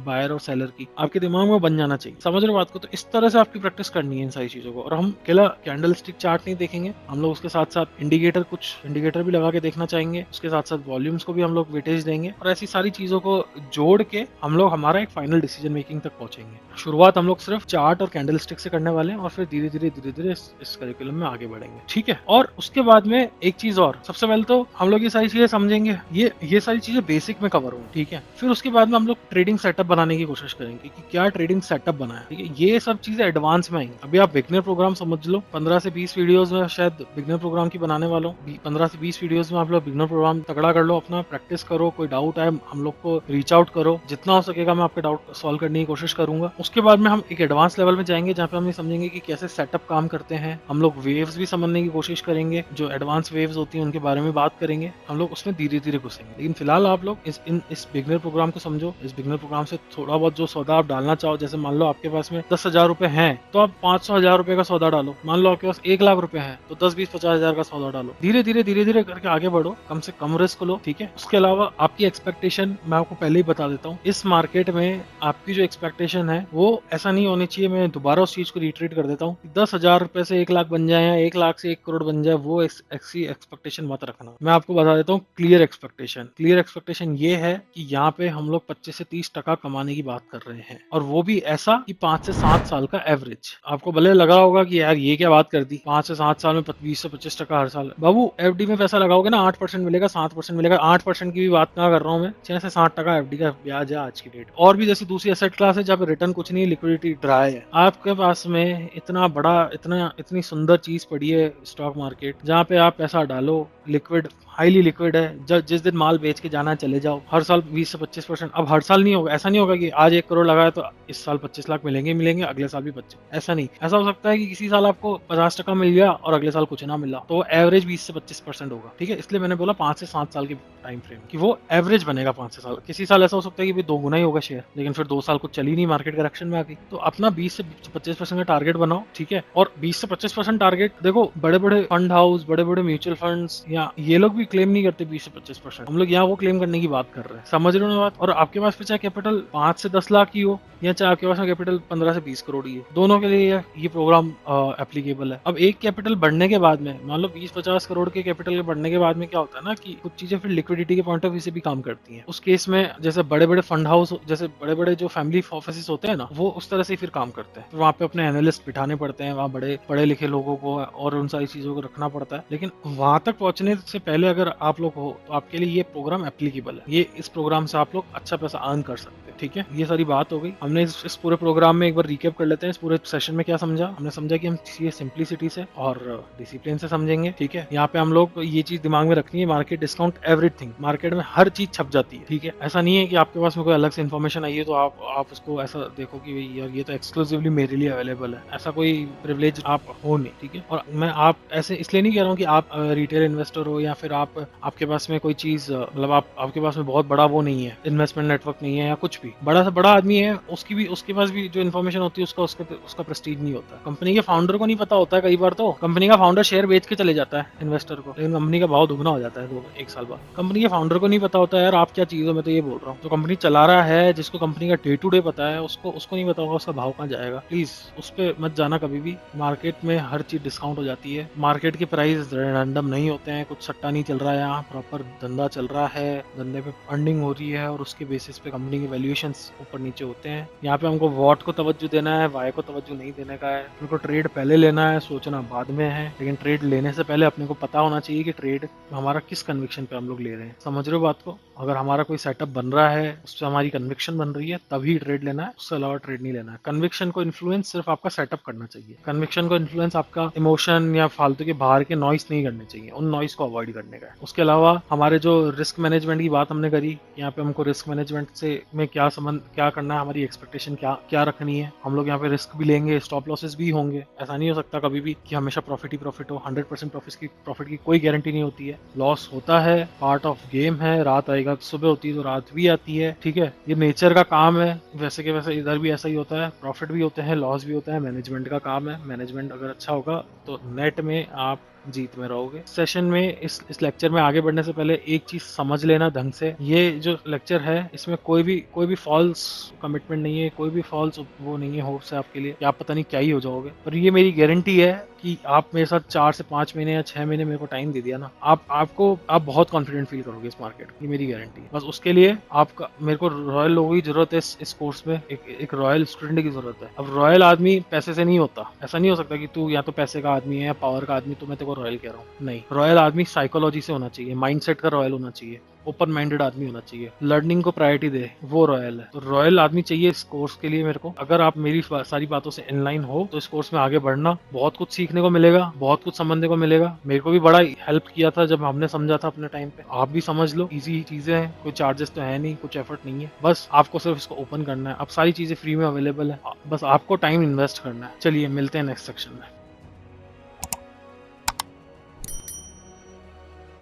बायर और सेलर की, आपके दिमाग में बन जाना चाहिए। समझ रहे हो बात को? तो इस तरह से आपकी प्रैक्टिस करनी है इन सारी चीजों को। और हम अकेला कैंडल स्टिक चार्ट नहीं देखेंगे, हम लोग उसके साथ साथ कुछ इंडिकेटर भी लगा के देखना चाहेंगे, उसके साथ साथ वॉल्यूम्स को भी हम लोग वेटेज देंगे, और ऐसी सारी चीजों को जोड़ के हम लोग हमारा एक फाइनल डिसीजन मेकिंग तक पहुंचेंगे। शुरुआत हम लोग सिर्फ चार्ट और कैंडल स्टिक से करने वाले हैं और फिर धीरे धीरे इस करिकुलम में आगे बढ़ेंगे। ठीक है, और उसके बाद में एक चीज और, सबसे पहले तो हम लोग ये सारी चीजें समझेंगे, ये सारी चीजें बेसिक में कवर होंगी। ठीक है, फिर उसके बाद में हम लोग ट्रेडिंग सेटअप बनाने की कोशिश करेंगे कि क्या ट्रेडिंग सेटअप बनाया। ठीक है, ये सब चीजें एडवांस में आएंगी। अभी आप बिगनर प्रोग्राम समझ लो, 15 से 20 वीडियोस में शायद बिगनर प्रोग्राम की बनाने वालों, 15 से 20 वीडियोस में आप लोग बिगनर प्रोग्राम तगड़ा कर लो, अपना प्रैक्टिस करो, कोई डाउट है हम लोग को रीच आउट करो, जितना हो सकेगा मैं आपके डाउट सॉल्व करने की कोशिश करूंगा। उसके बाद में हम एक एडवांस लेवल में जाएंगे जहाँ पे हम ये समझेंगे कि कैसे सेटअप काम करते हैं। हम लोग वेव्स भी समझने की कोशिश करेंगे, जो एडवांस वेव्स होती हैं उनके बारे में बात करेंगे, हम लोग उसमें धीरे धीरे घुसेंगे। लेकिन फिलहाल आप लोग इस बिगनर प्रोग्राम को समझो। इस बिगनर प्रोग्राम से थोड़ा बहुत जो सौदा आप डालना चाहो, जैसे मान लो आपके पास में 10,000 रुपए हैं तो आप 500,000 रुपए का सौदा डालो। मान लो आपके पास 1 लाख रुपए हैं तो 10-20-50,000 का सौदा डालो। धीरे धीरे करके आगे बढ़ो, कम से कम रिस्क लो। ठीक है, उसके अलावा आपकी एक्सपेक्टेशन मैं आपको पहले ही बता देता हूँ, इस मार्केट में आपकी जो एक्सपेक्टेशन है वो ऐसा नहीं होनी चाहिए। मैं दोबारा उस चीज को रिट्रीट कर देता हूँ, 10,000 रुपए से 1 लाख बन जाए या 1 लाख से 1 करोड़ बन जाए, वो ऐसी एक्सपेक्टेशन मत रखना। मैं आपको बता देता हूँ क्लियर एक्सपेक्टेशन ये है कि यहाँ पे हम लोग 25 से 30% कमाने की बात कर रहे हैं, और वो भी ऐसा कि 5 से 7 साल का एवरेज। आपको भले लगा होगा कि यार ये क्या बात कर दी, 5 से 7 साल में 20 से 25% हर साल। बाबू एफडी में पैसा लगाओगे ना 8% मिलेगा, 7% मिलेगा। 8% की भी बात ना कर रहा हूँ मैं, 6 से 7% एफडी का ब्याज है आज की डेट। और भी जैसी दूसरी एसेट क्लास है जहाँ पे रिटर्न कुछ नहीं, लिक्विडिटी ड्राई है। आपके पास में इतना बड़ा इतनी सुंदर चीज पड़ी है स्टॉक मार्केट, जहाँ पे आप पैसा डालो, लिक्विड हाईली लिक्विड है, जिस दिन माल बेच के जाना है चले जाओ, हर साल 20 से 25%। अब हर साल नहीं होगा, ऐसा नहीं होगा कि आज 1 करोड़ लगाया तो इस साल 25 लाख मिलेंगे मिलेंगे, अगले साल भी 25, ऐसा नहीं। ऐसा हो सकता है कि किसी साल आपको 50% मिल गया और अगले साल कुछ ना मिला, तो एवरेज 20 से 25% होगा। ठीक है, इसलिए मैंने बोला 5 से 7 साल की टाइम फ्रेम कि वो एवरेज बनेगा 5 से 7 साल। किसी साल ऐसा हो सकता है कि 2 गुना ही होगा शेयर, लेकिन फिर 2 साल कुछ चली नहीं, मार्केट करेक्शन में आ गई। तो अपना 20 से 25% का टारगेट बनाओ। ठीक है, और 20 से 25% टारगेट देखो, बड़े बड़े फंड हाउस, बड़े बड़े म्यूचुअल फंड्स या ये लोग भी क्लेम नहीं करते 20 से 25%। हम लोग यहाँ वो क्लेम करने की बात कर रहे हैं, समझ रहे हो ना बात। और आपके पास चाहे कैपिटल 5 से 10 लाख की हो या चाहे आपके पास कैपिटल 15 से 20 करोड़ की हो, दोनों के लिए ये प्रोग्राम एप्लीकेबल है। अब एक कैपिटल बढ़ने के बाद में, मान लो 20-50 करोड़ के कैपिटल के बढ़ने के बाद में क्या होता है ना कि कुछ चीजें फिर लिक्विडिटी के पॉइंट ऑफ व्यू से भी काम करती हैं। उस केस में जैसे बड़े बड़े फंड हाउस, जैसे बड़े बड़े जो फैमिली ऑफिस होते हैं ना, वो उस तरह से फिर काम करते हैं। वहाँ पे अपने एनालिस्ट बिठाने पड़ते हैं, वहाँ बड़े पढ़े लिखे लोगों को और उन सारी चीजों को रखना पड़ता है। लेकिन वहां तक पहुंचने से पहले अगर आप लोग हो तो आपके लिए ये प्रोग्राम एप्लीकेबल है। ये इस प्रोग्राम से आप लोग अच्छा पैसा अर्न कर सकते हैं। ठीक है, ये सारी बात हो गई। हमने इस पूरे प्रोग्राम में एक बार रिकैप कर लेते हैं। इस पूरे सेशन में क्या समझा हमने? समझा कि हम ये सिंप्लिसिटी से और डिसिप्लिन से समझेंगे। ठीक है, यहाँ पे हम लोग ये चीज दिमाग में रखनी है, मार्केट डिस्काउंट एवरीथिंग। मार्केट में हर चीज छप जाती है। ठीक है, ऐसा नहीं है कि आपके पास में कोई अलग से इन्फॉर्मेशन आई है तो आप उसको ऐसा देखो कि यार ये तो एक्सक्लूसिवली मेरे लिए अवेलेबल है। ऐसा कोई प्रिविलेज आप हो नहीं। ठीक है, और मैं आप ऐसे इसलिए नहीं कह रहा हूँ कि आप रिटेल इन्वेस्टर हो या फिर आपके पास में कोई चीज मतलब आपके पास में बहुत बड़ा वो नहीं है, इन्वेस्टमेंट नेटवर्क नहीं है या कुछ भी। बड़ा से बड़ा आदमी है, उसके पास भी जो इन्फॉर्मेशन होती है उसका प्रेस्टीज नहीं होता। कंपनी के फाउंडर को नहीं पता होता है कई बार। तो कंपनी का फाउंडर शेयर बेच के चले जाता है इन्वेस्टर को, लेकिन कंपनी का भाव दुगना हो जाता है 1 साल बाद। कंपनी के फाउंडर को नहीं पता होता है यार आप क्या चीज हो। मैं तो ये बोल रहा हूँ, जो कंपनी चला रहा है, जिसको कंपनी का डे टू डे पता है, उसको नहीं पता होगा उसका भाव कहाँ जाएगा। प्लीज उस पर मत जाना कभी भी। मार्केट में हर चीज डिस्काउंट हो जाती है। मार्केट के प्राइस रैंडम नहीं होते हैं, कुछ सट्टा नहीं चल रहा है। यहाँ प्रॉपर धंधा चल रहा है, धंधे पे अर्निंग हो रही है और उसके बेसिस पे कंपनी के वैल्यूएशंस ऊपर नीचे होते हैं। यहाँ पे हमको वॉट को तवज्जो देना है, वाई को तवज्जो नहीं देने का है। हमको ट्रेड पहले लेना है, सोचना बाद में है। लेकिन ट्रेड लेने से पहले अपने को पता होना चाहिए कि ट्रेड हमारा किस कन्विक्शन पे हम लोग ले रहे हैं। समझ रहे हो बात को? अगर हमारा कोई सेटअप बन रहा है, उससे हमारी कन्विक्शन बन रही है, तभी ट्रेड लेना है, उससे अलावा ट्रेड नहीं लेना है। कन्विक्शन को इन्फ्लुएंस सिर्फ आपका सेटअप करना चाहिए। कन्विक्शन को इन्फ्लुएंस आपका इमोशन या फालतू के बाहर के नॉइस नहीं करने चाहिए। उन नॉइस को अवॉइड करने का है। उसके अलावा हमारे जो रिस्क मैनेजमेंट की बात हमने करी, यहाँ पे हमको रिस्क मैनेजमेंट से में क्या करना है, हमारी एक्सपेक्टेशन क्या रखनी है। हम लोग यहाँ पे रिस्क भी लेंगे, स्टॉप लॉसेस भी होंगे। ऐसा नहीं हो सकता कभी भी कि हमेशा प्रॉफिट ही प्रॉफिट हो। 100% प्रॉफिट की कोई गारंटी नहीं होती है। लॉस होता है, पार्ट ऑफ गेम है। रात आएगा तो सुबह होती है तो रात भी आती है। ठीक है, ये नेचर का काम है। वैसे के वैसे इधर भी ऐसा ही होता है, प्रॉफिट भी होते हैं, लॉस भी होता है। मैनेजमेंट का काम है। मैनेजमेंट अगर अच्छा होगा तो नेट में आप जीत में रहोगे। सेशन में इस लेक्चर में आगे बढ़ने से पहले एक चीज समझ लेना ढंग से। ये जो लेक्चर है इसमें कोई भी फॉल्स कमिटमेंट नहीं है, कोई भी फॉल्स वो नहीं है होप्स है आपके लिए कि आप पता नहीं क्या ही हो जाओगे। पर ये मेरी गारंटी है कि आप मेरे साथ 4 से 5 महीने या 6 महीने मेरे को टाइम दे दिया ना, आप बहुत कॉन्फिडेंट फील करोगे इस मार्केट में। ये मेरी गारंटी है। बस उसके लिए आपका मेरे को रॉयल लोगों की जरूरत है इस कोर्स में। एक रॉयल स्टूडेंट की जरूरत है। अब रॉयल आदमी पैसे से नहीं होता। ऐसा नहीं हो सकता कि तू या तो पैसे का आदमी है या पावर का आदमी तो मैं तेरे को रॉयल कह रहा हूँ। नहीं, रॉयल आदमी साइकोलॉजी से होना चाहिए, माइंडसेट का रॉयल होना चाहिए, ओपन माइंडेड आदमी होना चाहिए, लर्निंग को प्रायोरिटी दे, वो रॉयल है। तो रॉयल आदमी चाहिए इस कोर्स के लिए मेरे को। अगर आप मेरी सारी बातों से इनलाइन हो तो इस कोर्स में आगे बढ़ना, बहुत कुछ सीखने को मिलेगा, बहुत कुछ समझने को मिलेगा। मेरे को भी बड़ा हेल्प किया था जब हमने समझा था अपने टाइम पे। आप भी समझ लो, इजी चीजें हैं, कोई चार्जेस तो है नहीं, कुछ एफर्ट नहीं है। बस आपको सिर्फ इसको ओपन करना है। अब सारी चीजें फ्री में अवेलेबल है, बस आपको टाइम इन्वेस्ट करना है। चलिए मिलते हैं नेक्स्ट सेक्शन में।